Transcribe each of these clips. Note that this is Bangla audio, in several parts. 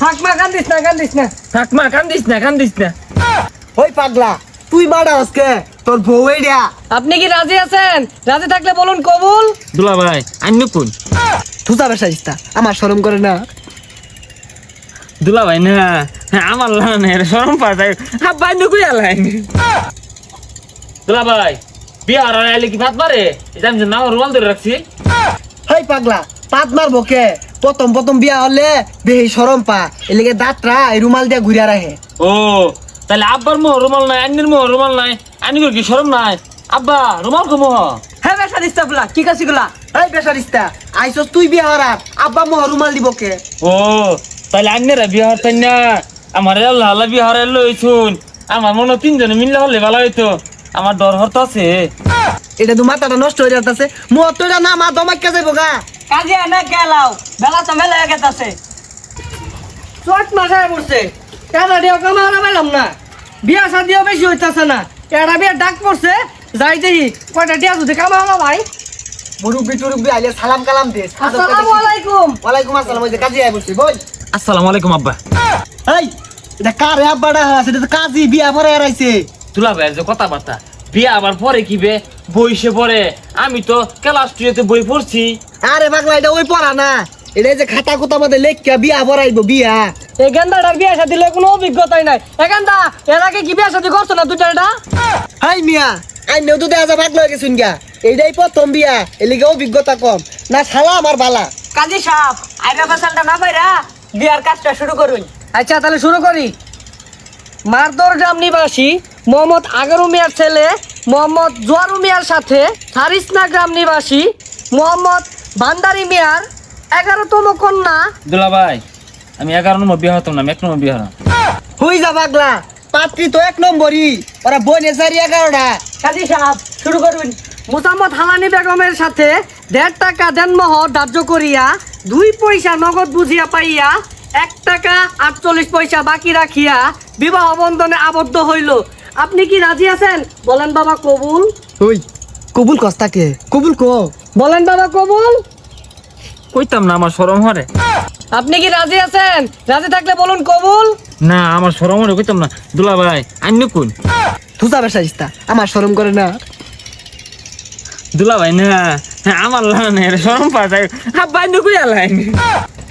থাকমা কান্দিস না থাকমা কান্দিস না ওই পাগলা তুই বাড়া আজকে তোর বউ এইডা। আপনি কি রাজি আছেন? রাজি থাকলে বলুন কবুল। দুলা ভাই আইন কোন তুই বেসাইস্তা আমার শরম করে না। দুলা ভাই না আমার লানের শরম পায় আব্বা আইন কই আলাই দুলা ভাই বিহার আইলে কি ভাত পারে এটা আমি না রুমাল ধরে রাখছি হেই পাগলা পাত মারবো কে? প্রথম বিয়া হলে বেহি শরম পা এলিগে দাঁতরা এই রুমাল দিয়া ঘুরিয়া রাখে। ও তাহলে আব্বার মোহ রুমাল নাই আইনের মোহ রুমাল নাই আইনের কি শরম নাই আব্বা রুমাল কো মোহ হ্যাঁ বেসারিস্তা গুলা কি কাছি গুলা? এই বেসারিস্তা আইসস তুই বিয়া হরার আব্বা মোহ রুমাল দিব কে? ও তাহলে আইনেরা বিহার তাই না আমার আল্লাহ আল্লাহ বিহার লইছুন আমার মনে তিনজনে মিললে হলে ভালো হইতো আমার ডর হরতাছে এটা তো মাথাটা নষ্ট হয়ে যাচ্ছে। মোহ তো এটা না মা দমাইকা যাইব গা। কাজে না গেলাও বেলা তো মেলা গেতাছে চট মাথায় পড়ছে টাকা দিও কামারা পেলাম না বিয়া শাদিও বেশি হইতাছে না এটা বিয়া ডাক পড়ছে যাই দেখি কয়টা দিয়া যদি কামাও ভাই। মুরব্বি আইলে সালাম কালাম দে। আসসালামু আলাইকুম। ওয়ালাইকুম আসসালাম। ওই যে কাজী আই বলছি বল। আসসালামু আলাইকুম আব্বা এই এটা কারে আব্বাডা আছে? এটা তো কাজী বিয়া পরে আইছে। তুলা ভাইয়ের যে কথাবার্তা বিয়ে আবার পরে কি বে বইসে পড়ে আমি তো ক্লাস টুয়েতে বই পড়ছি আরে পাগলা এটা ওই পড়া না, এটা যে খাতা কুতা মধ্যে লেখা বিয়া পড়াইবো বিয়া। এই গেন্দাটার বিয়া শাদি লয় কোনো অভিজ্ঞতাই নাই। এ গেন্দা এর আগে কি বিয়া শাদি করছো না দুটাটা? হাই মিয়া আইনেও তো দেখা যা পাগলা হয়ে গেছুন গা। এইটাই প্রথম বিয়া এলিগে অভিজ্ঞতা কম না শালা আমার বালা। কাজী সাহেব আইরা ফাসালটা না পাইরা বিয়ার কাজটা শুরু করুন। আচ্ছা তাহলে শুরু করি। মারদর গ্রাম নিবাসী মোহাম্মদ আগারু মিয়ার ছেলে মোহাম্মদ জোয়ারু মিয়ার সাথে সারিসনা গ্রাম নিবাসী মোহাম্মদ ভান্ডারি মিয়ার 11তম কন্যা। দুলা ভাই আমি 11 নম্বর বিয়ে হতাম না আমি 1 নম্বর বিয়ে হলাম হই যা পাগলা পাত্রী তো 1 নম্বরই ওরা বনে সারি 11টা। কাজী সাহেব শুরু করুন। মোসাম্মদ হালানি বেগমের সাথে 1.5 টাকা দেনমোহর ধার্য করিয়া 2 পয়সা নগদ বুঝিয়া পাইয়া 1 টাকা 48 পয়সা বাকি রাখিয়া বিবাহ বন্ধনে আবদ্ধ হইল। আপনি কি রাজি আছেন? বলেন বাবা কবুল। ওই কবুল কস্তাকে কবুল কো বলেন বাবা কবুল। কইতাম না আমার শরম হরে আপনি কি রাজি আছেন? রাজি থাকলে বলুন কবুল। না আমার শরম হরে কইতাম না দুলা ভাই আইন কোন তুই বেসাইস্তা আমার শরম করে না। দুলা ভাই না আমার লানের শরম পায় আব্বা আইন কই আলাই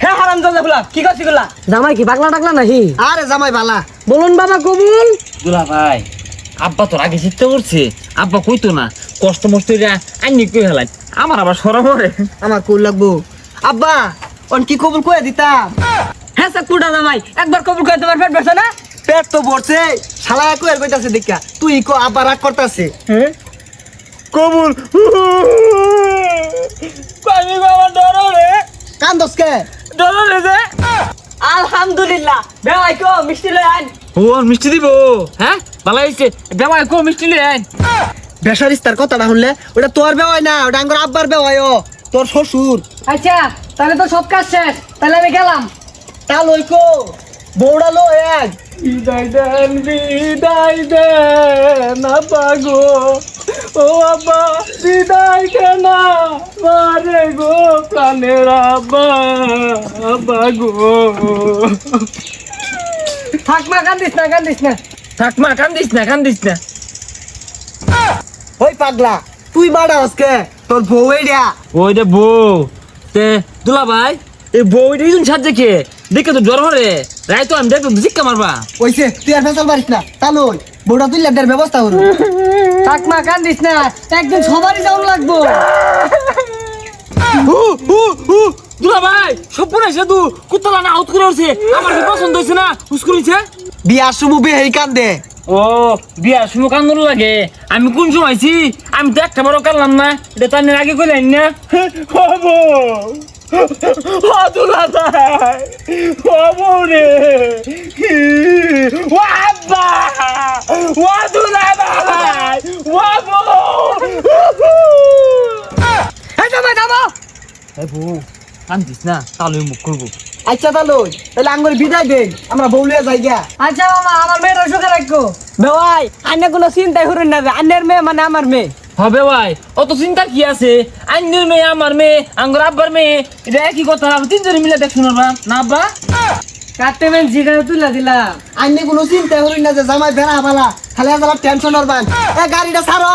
হ্যাঁ হারাম জাদা ফুলা কি করছি গুলা? জামাই কি পাগলা টাগলা নাহি? আরে জামাই বালা বলুন বাবা কবুল। দুলা ভাই আব্বা তোর আগে চিন্তা করছে আব্বা কইতো না কষ্ট মষ্ট আইনি কই হেলাই আমার আবার শরম হরে আমার কোল লাগবো। আব্বা অন কি কবুল কয়ে দিতাম। হ্যাঁ স্যার কুড়া জামাই একবার কবুল করে তোমার পেট বেড়ছে না? পেট তো ভরছে শালা কয়ের কইতাছে দেখা তুই কো আব্বা রাগ করতাছে। কবুল আমি বাবা ডর রে কান্দস কে? ডর রে যে আলহামদুলিল্লাহ বেওয়াই কো মিষ্টি লই আন। ও মিষ্টি দিব হ্যাঁ ভালো হইছে বেবাই কো মিষ্টি লে আইন বেসারিস্তার কথা না শুনলে ওটা তোর বেওয়াই না ওটা আঙ্গুর আব্বার বেওয়াই ও তোর শ্বশুর। আচ্ছা তাহলে তো সব কাজ শেষ, তাহলে আমি গেলাম। তা লই কো বউড়া লো এক বিদায় দেন আব্বা গো ও আব্বা বিদায় কেন মারে গো প্রাণের আব্বা আব্বা গো থাকমা কান্দিস না থাকমা কান্দিস না ওই পাগলা তুই বাড়া আজকে তোর বউ এইডা। ওই রে বউ তে দুলা ভাই এই বউ দিন সাজে কে দেখে তো জ্বর হরে রাই তো আমি দেখো জিক্কা মারবা ওইছে তুই আর ফেসাল পারিস না তা লই বউটা তুই লেটার ব্যবস্থা করু। থাকমা কান্দিস না, একদিন সবারই যাওয়া লাগবো। দুলা ভাই সপুরা সেতু কুতলা না আউট করে উঠছে আমার কি পছন্দ হইছে না উস্কুরিছে বিয়ার সময় বিয়ে এই কান্দে। ও বিয়ার সময় কান্দন লাগে আমি কোন সময় আইছি আমি তো একটা বড় কানলাম না এটা তার আগে কইলেন না হবো ও দুলা ভাই হবো রে ও আব্বা ও দুলা ভাই ও বউ এই জামাই থামো। এ বউ কান্দিস না তাহলে মুখ করবো আচ্ছা তা লই তাহলে আঙ্গুর বিদায় দেন আমরা বউলিয়া যাই গা। আচ্ছা মামা আমার মেয়ের সুখে রাখো। বেওয়াই আন্নে কোনো চিন্তাই করুন না, আন্নের মেয়ে মানে আমার মেয়ে। হবে ভাই অত চিন্তা কি আছে আইনের মেয়ে আমার মেয়ে আঙ্গুর আব্বার মেয়ে এটা একই কথা তিনজনে মিলে দেখ শুনবা না আব্বা কাটতে মেন জিটা তুলে দিলাম আইনে কোনো চিন্তা করি না যে জামাই বেড়া বালা খালি আজ টেনশন হরবান এ গাড়িটা ছাড়ো